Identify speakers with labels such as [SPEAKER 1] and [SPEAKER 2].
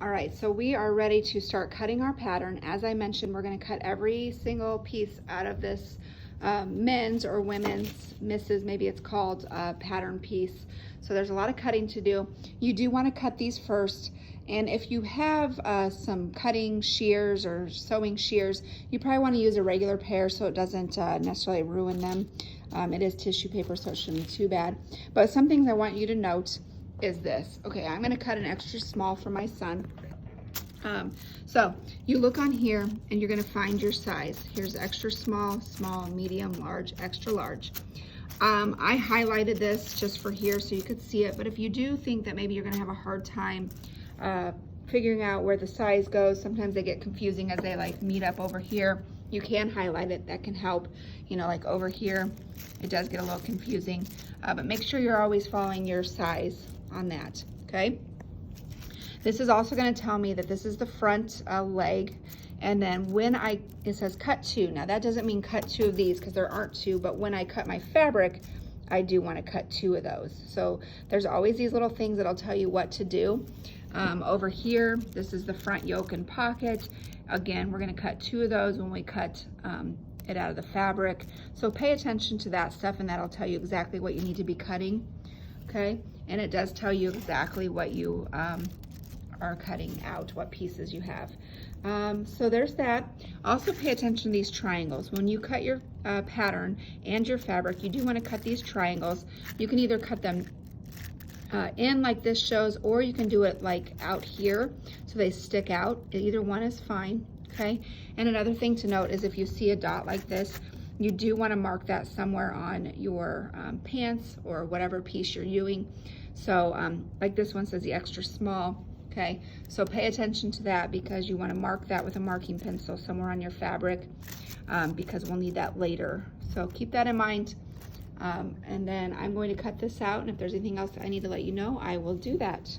[SPEAKER 1] All right, so we are ready to start cutting our pattern. As I mentioned, we're going to cut every single piece out of this men's or women's, misses, maybe it's called pattern piece. So there's a lot of cutting to do. You do want to cut these first. And if you have some cutting shears or sewing shears, you probably want to use a regular pair so it doesn't necessarily ruin them. It is tissue paper, so it shouldn't be too bad. But some things I want you to note is this. Okay, I'm going to cut an extra small for my son. So you look on here and you're going to find your size. Here's extra small, small, medium, large, extra large. I highlighted this just for here so you could see it, but if you do think that maybe you're going to have a hard time figuring out where the size goes, sometimes they get confusing as they like meet up over here. You can highlight it, that can help. You know, like over here, it does get a little confusing, but make sure you're always following your size on that, okay? This is also going to tell me that this is the front leg, and then when it says cut two. Now that doesn't mean cut two of these because there aren't two, but when I cut my fabric, I do want to cut two of those. So there's always these little things that'll tell you what to do. Over here, this is the front yoke and pocket. Again, we're going to cut two of those when we cut it out of the fabric. So pay attention to that stuff, and that'll tell you exactly what you need to be cutting. Okay, and it does tell you exactly what you are cutting out, what pieces you have. So there's that. Also pay attention to these triangles. When you cut your pattern and your fabric, you do want to cut these triangles. You can either cut them in like this shows, or you can do it like out here so they stick out. Either one is fine, okay? And another thing to note is if you see a dot like this, you do want to mark that somewhere on your pants or whatever piece you're using. So like this one says the extra small, okay? So pay attention to that because you want to mark that with a marking pencil somewhere on your fabric because we'll need that later. So keep that in mind. And then I'm going to cut this out, and if there's anything else I need to let you know, I will do that.